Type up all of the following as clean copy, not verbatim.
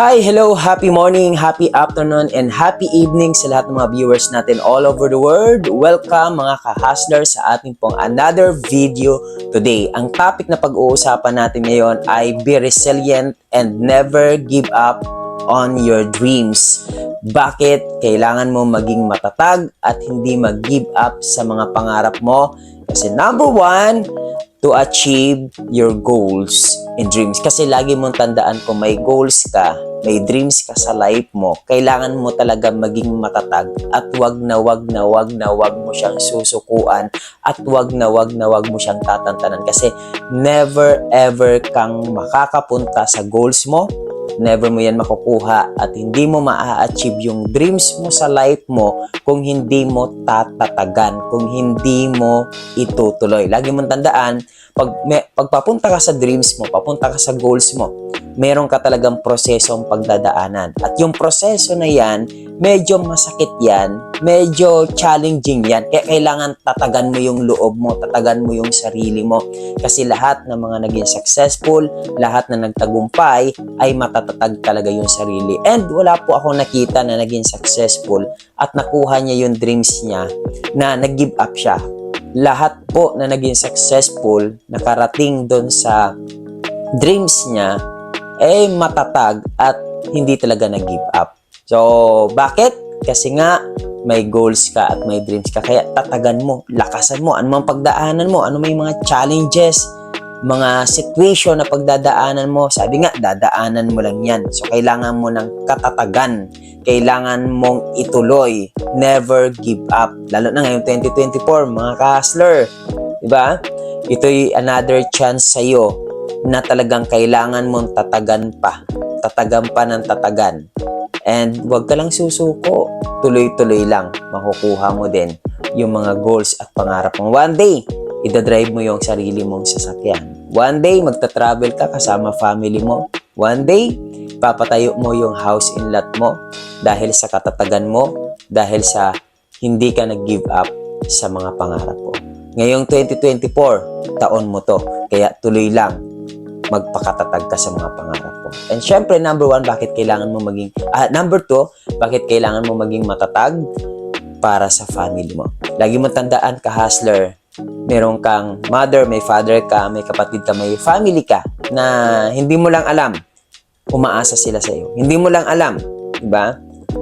Hi, hello, happy morning, happy afternoon, and happy evening sa lahat ng mga viewers natin all over the world. Welcome mga ka-hustler sa ating pong another video today. Ang topic na pag-uusapan natin ngayon ay be resilient and never give up on your dreams. Bakit kailangan mo maging matatag at hindi mag-give up sa mga pangarap mo? Kasi number one, to achieve your goals and dreams. Kasi lagi mong tandaan kung may goals ka, may dreams ka sa life mo, kailangan mo talaga maging matatag at wag mo siyang susukuan at wag mo siyang tatantanan kasi never ever kang makakapunta sa goals mo. Never mo yan makukuha at hindi mo maa-achieve yung dreams mo sa life mo kung hindi mo tatatagan, kung hindi mo itutuloy. Lagi mong tandaan, pag papunta ka sa dreams mo, papunta ka sa goals mo, meron ka talagang prosesong pagdadaanan. At yung proseso na yan, medyo masakit yan, medyo challenging yan. Kaya kailangan tatagan mo yung loob mo, tatagan mo yung sarili mo. Kasi lahat ng mga naging successful, lahat na nagtagumpay, ay matatatag talaga yung sarili. And wala po ako nakita na naging successful at nakuha niya yung dreams niya na nag-give up siya. Lahat po na naging successful, nakarating doon sa dreams niya, eh matatag at hindi talaga nag-give up. So, bakit? Kasi nga, may goals ka at may dreams ka. Kaya tatagan mo, lakasan mo, anumang pagdaanan mo, ano may mga challenges, mga situation na pagdadaanan mo. Sabi nga, dadaanan mo lang yan. So, kailangan mo ng katatagan. Kailangan mong ituloy. Never give up. Lalo na ngayong 2024, mga ka-hustler. Diba? Ito'y another chance sa'yo na talagang kailangan mong tatagan pa. Tatagan pa ng tatagan. And huwag ka lang susuko. Tuloy-tuloy lang. Makukuha mo din yung mga goals at pangarap mo. One day, idadrive mo yung sarili mong sasakyan. One day, magta-travel ka kasama family mo. One day, papatayo mo yung house in lot mo dahil sa katatagan mo, dahil sa hindi ka nag-give up sa mga pangarap mo. Ngayong 2024, taon mo to. Kaya tuloy lang. Magpakatatag ka sa mga pangarap mo. And syempre, number one, bakit kailangan mo maging... number two, bakit kailangan mo maging matatag para sa family mo. Lagi mo tandaan ka, hustler, meron kang mother, may father ka, may kapatid ka, may family ka na hindi mo lang alam, umaasa sila sa iyo. Hindi mo lang alam, diba?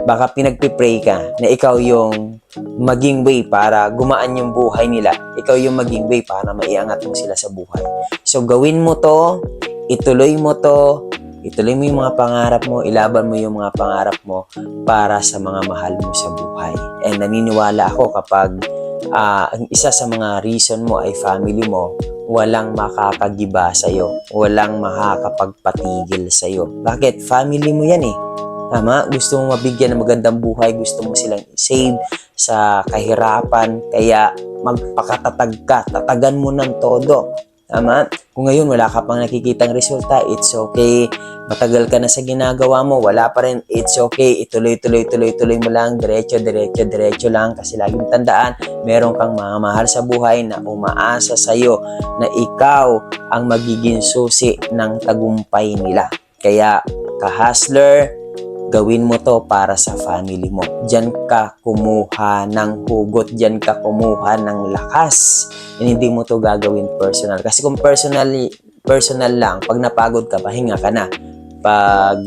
Baka pinagpipray ka na ikaw yung maging way para gumaan yung buhay nila. Ikaw yung maging way para maiangat mo sila sa buhay. So, gawin mo to, ituloy mo to, ituloy mo yung mga pangarap mo, ilaban mo yung mga pangarap mo para sa mga mahal mo sa buhay. And naniniwala ako kapag ang isa sa mga reason mo ay family mo, walang makakagiba sa'yo, walang makakapagpatigil sa'yo. Bakit? Family mo yan eh. Tama? Gusto mo mabigyan ng magandang buhay, gusto mo silang i-save sa kahirapan, kaya magpakatatag ka, tatagan mo ng todo. Tama? Kung ngayon wala ka pang nakikitang resulta, it's okay. Matagal ka na sa ginagawa mo, wala pa rin, it's okay. Ituloy mo lang, diretso lang. Kasi laging tandaan, meron kang mga mahal sa buhay na umaasa sa'yo na ikaw ang magiging susi ng tagumpay nila. Kaya, ka-hustler, gawin mo to para sa family mo. Diyan ka kumuha ng hugot, diyan ka kumuha ng lakas. And hindi mo to gagawin personal. Kasi kung personal lang, pag napagod ka, pahinga ka na. Pag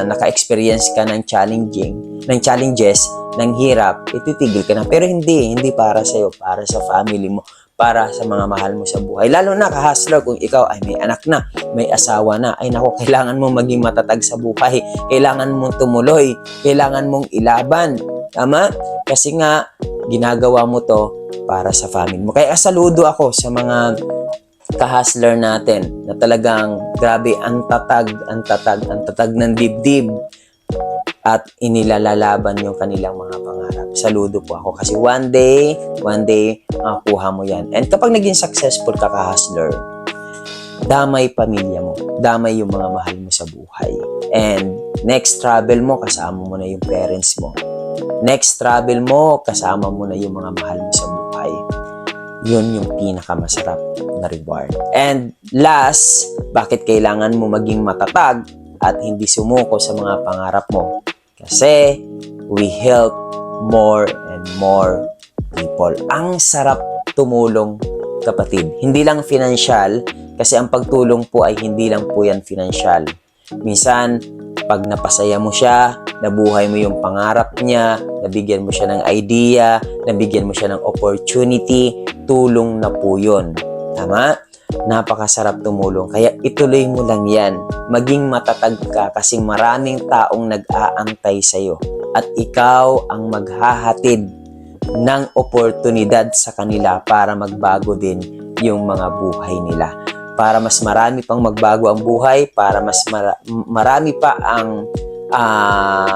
naka-experience ka ng challenges, ng hirap, ititigil ka na. Pero hindi para sa'yo, para sa family mo, para sa mga mahal mo sa buhay. Lalo na ka-hustler, kung ikaw ay may anak na, may asawa na, ay naku, kailangan mo maging matatag sa buhay. Kailangan mong tumuloy. Kailangan mong ilaban. Tama? Kasi nga, ginagawa mo to para sa family mo. Kaya saludo ako sa mga ka-hustler natin na talagang grabe, ang tatag ng dibdib at inilalalaban yung kanilang mga pangarap. Saludo po ako kasi one day, makukuha mo yan. And kapag naging successful ka, ka-hustler, damay pamilya mo, damay yung mga mahal mo sa buhay. And next travel mo, kasama mo na yung parents mo. Next travel mo, kasama mo na yung mga mahal mo sa buhay. Yun yung pinakamasarap na reward. And last, bakit kailangan mo maging matatag at hindi sumuko sa mga pangarap mo. Kasi we help more and more people. Ang sarap tumulong, kapatid. Hindi lang financial, kasi ang pagtulong po ay hindi lang po yan financial. Minsan, pag napasaya mo siya, nabuhay mo yung pangarap niya, nabigyan mo siya ng idea, nabigyan mo siya ng opportunity, tulong na po yun. Tama? Napakasarap tumulong. Kaya ituloy mo lang yan. Maging matatag ka kasi maraming taong nag-aantay sa'yo. At ikaw ang maghahatid ng oportunidad sa kanila para magbago din yung mga buhay nila. Para mas marami pang magbago ang buhay, para mas marami pa ang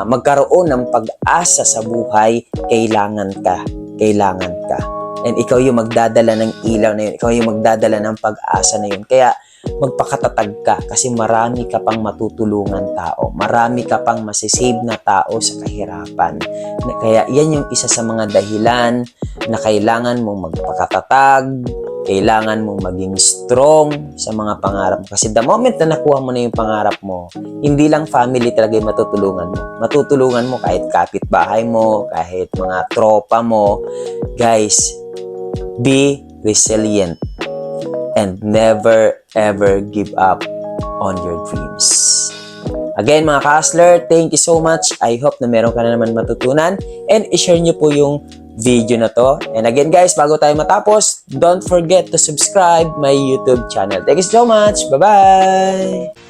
magkaroon ng pag-asa sa buhay, kailangan ka. Kailangan ka. And ikaw yung magdadala ng ilaw na yun. Ikaw yung magdadala ng pag-asa na yun. Kaya magpakatatag ka kasi marami ka pang matutulungan tao. Marami ka pang masisave na tao sa kahirapan. Kaya yan yung isa sa mga dahilan na kailangan mong magpakatatag, kailangan mong maging strong sa mga pangarap mo. Kasi the moment na nakuha mo na yung pangarap mo, hindi lang family talaga yung matutulungan mo. Matutulungan mo kahit kapitbahay mo, kahit mga tropa mo. Guys, be resilient and never ever give up on your dreams. Again, mga ka-hustler, thank you so much. I hope na meron ka na naman matutunan and i-share nyo po yung video na to. And again guys, bago tayo matapos, don't forget to subscribe my YouTube channel. Thank you so much. Bye-bye!